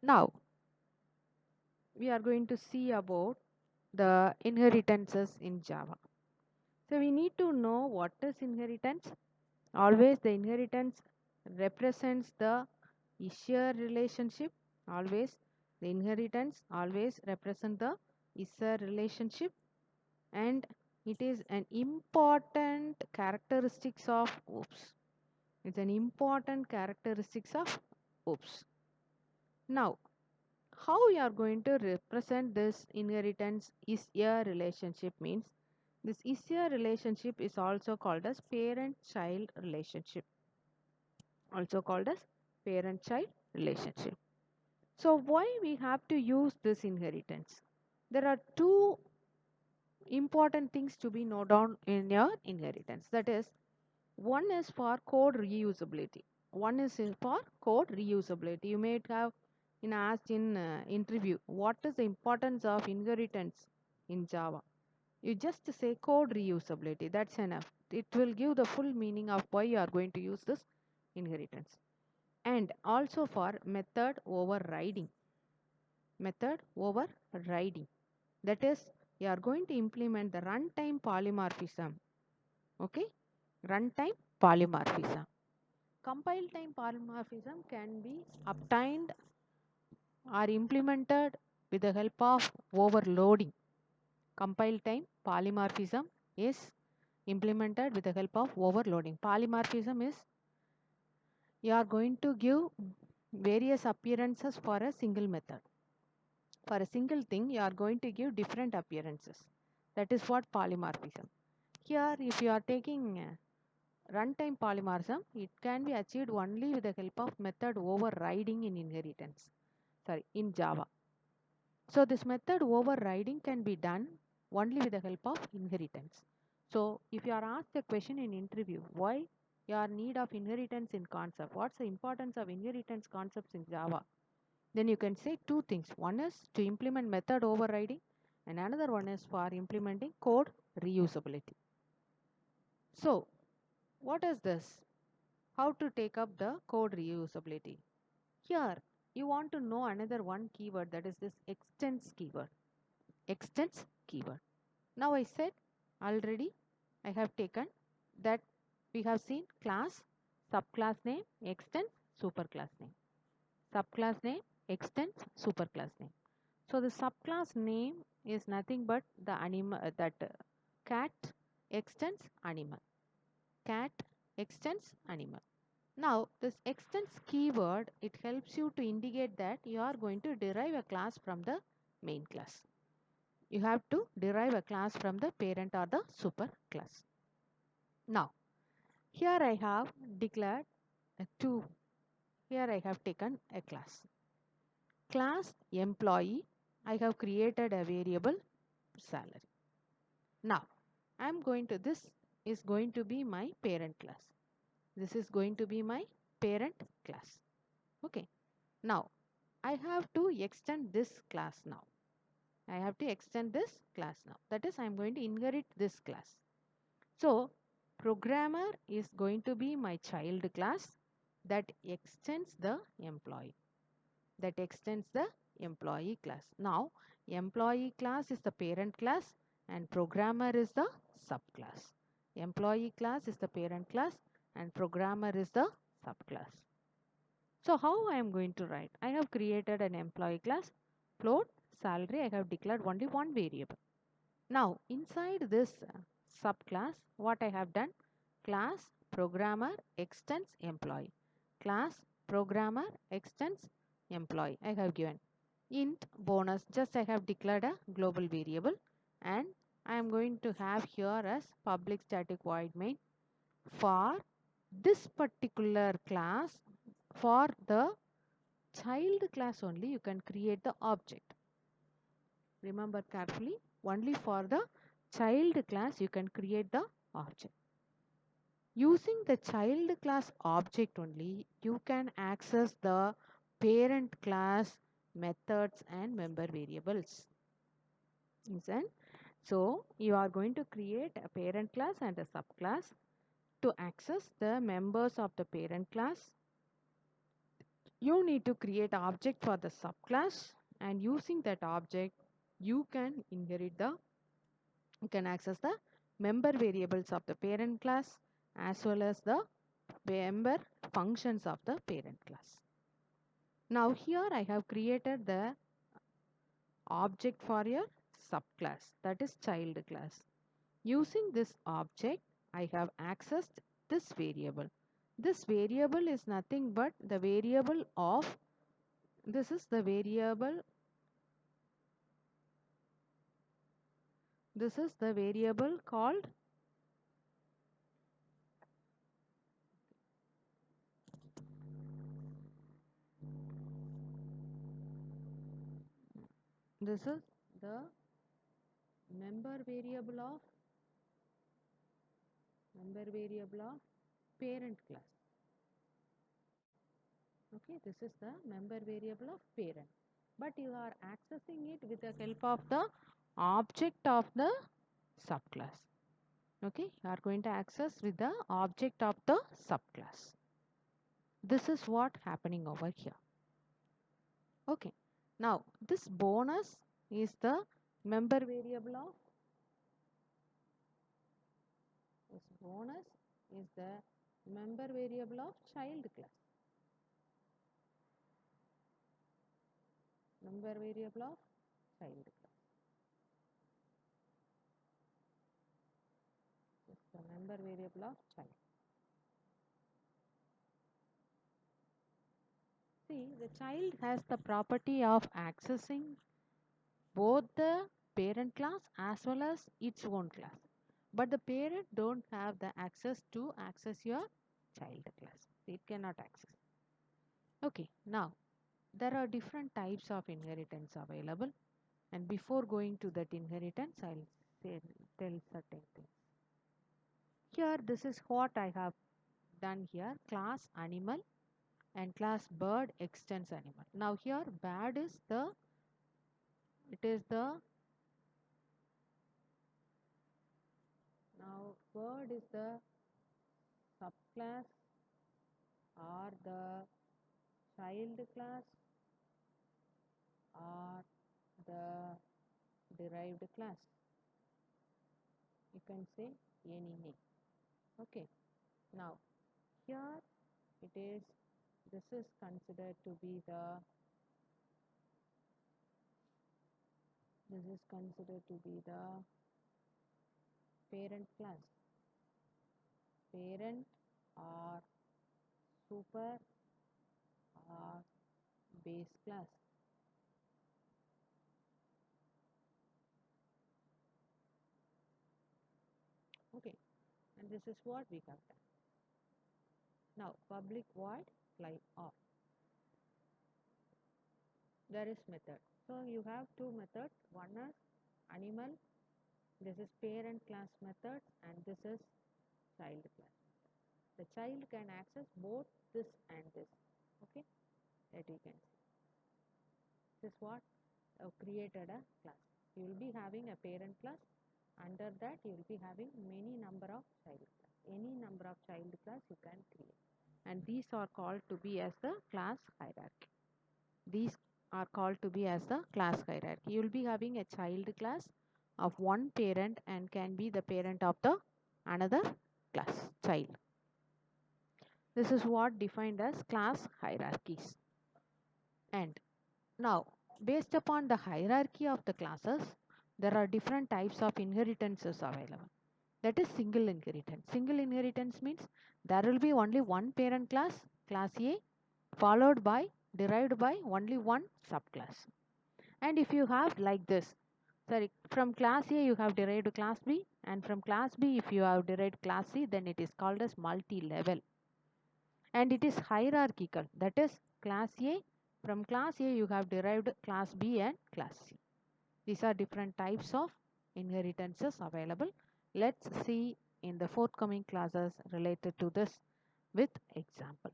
Now we are going to see about the inheritances in Java. So we need to know what is inheritance. Always the inheritance represents the issuer relationship. Always the inheritance always represent the issuer relationship, and it is an important characteristics of oops. It's an important characteristics of oops. Now, how we are going to represent this inheritance is a relationship means this is a relationship is also called as parent child relationship, also called as parent child relationship. So why we have to use this inheritance? There are two important things to be noted down in your inheritance. That is, one is for code reusability. One is for code reusability. You may have asked in interview, what is the importance of inheritance in Java? You just say code reusability. That's enough. It will give the full meaning of why you are going to use this inheritance. And also for method overriding. Method overriding. That is, you are going to implement the runtime polymorphism. Okay? Runtime polymorphism. Compile time polymorphism can be obtained or implemented with the help of overloading. Compile time polymorphism is implemented with the help of overloading. Polymorphism is you are going to give various appearances for a single method. For a single thing, you are going to give different appearances. That is what polymorphism. Here, if you are taking runtime polymorphism, it can be achieved only with the help of method overriding in inheritance. Sorry, in Java. So this method overriding can be done only with the help of inheritance. So if you are asked a question in interview, why your need of inheritance in concept, what's the importance of inheritance concepts in Java? Then you can say two things. One is to implement method overriding and another one is for implementing code reusability. So what is this? How to take up the code reusability? Here you want to know another one keyword, that is this extends keyword. Extends keyword. Now I said already I have taken that we have seen class, subclass name, extends, superclass name. Subclass name, extends, superclass name. So the subclass name is nothing but the animal cat extends animal. Cat extends animal. Now this extends keyword, it helps you to indicate that you are going to derive a class from the main class. You have to derive a class from the parent or the super class. Now here I have declared a two. Here I have taken a class. Class employee, I have created a variable salary. Now this is going to be my parent class. This is going to be my parent class. Okay. Now I have to extend this class now. I have to extend this class now. That is, I am going to inherit this class. So programmer is going to be my child class that extends the employee. That extends the employee class. Now employee class is the parent class and programmer is the subclass. Employee class is the parent class and programmer is the subclass. So how I am going to write? I have created an employee class, float, salary. I have declared only one variable. Now inside this subclass, what I have done? Class programmer extends employee. Class programmer extends employee. I have given int bonus. Just I have declared a global variable and I am going to have here as public static void main for this particular class. For the child class only you can create the object. Remember carefully, only for the child class you can create the object. Using the child class object only you can access the parent class methods and member variables. Listen. So you are going to create a parent class and a subclass to access the members of the parent class You need to create object for the subclass, and using that object you can access the member variables of the parent class as well as the member functions of the parent class. Now here I have created the object for your subclass, that is child class. Using this object I have accessed this variable. This variable is nothing but the variable of, this is the variable, this is the variable called, this is the member variable of parent class. Okay, this is the member variable of parent, but you are accessing it with the help of the object of the subclass. Okay, you are going to access with the object of the subclass. This is what happening over here. Okay, now this bonus is the member variable of, this bonus is the member variable of child class. Member variable of child class. It's the member variable of child. See, the child has the property of accessing both the parent class as well as its own class. But the parent don't have the access to access your child class. It cannot access. Okay, now there are different types of inheritance available, and before going to that inheritance, I'll tell certain things. Here, this is what I have done here. Class animal and class bird extends animal. Now here bird is the, it is the, now bird is the subclass or the child class or the derived class. You can say any name. Okay. Now here it is, this is considered to be the, this is considered to be the parent class. Parent or super or base class. Okay, and this is what we have done. Now public void fly off. There is method. So you have two methods. One is animal. This is parent class method, and this is child class. The child can access both this and this. Okay, that you can see. This is what created a class. You will be having a parent class. Under that you will be having many number of child class. Any number of child class you can create, and these are called to be as the class hierarchy. These are called to be as the class hierarchy. You will be having a child class of one parent and can be the parent of the another class child. This is what defined as class hierarchies. And now, based upon the hierarchy of the classes, there are different types of inheritances available. That is single inheritance. Single inheritance means there will be only one parent class, class A, followed by, derived by only one subclass. And if you have like this, sorry, from class A you have derived class B, and from class B if you have derived class C, then it is called as multi-level. And it is hierarchical. That is class A, from class A you have derived class B and class C. These are different types of inheritances available. Let's see in the forthcoming classes related to this with example.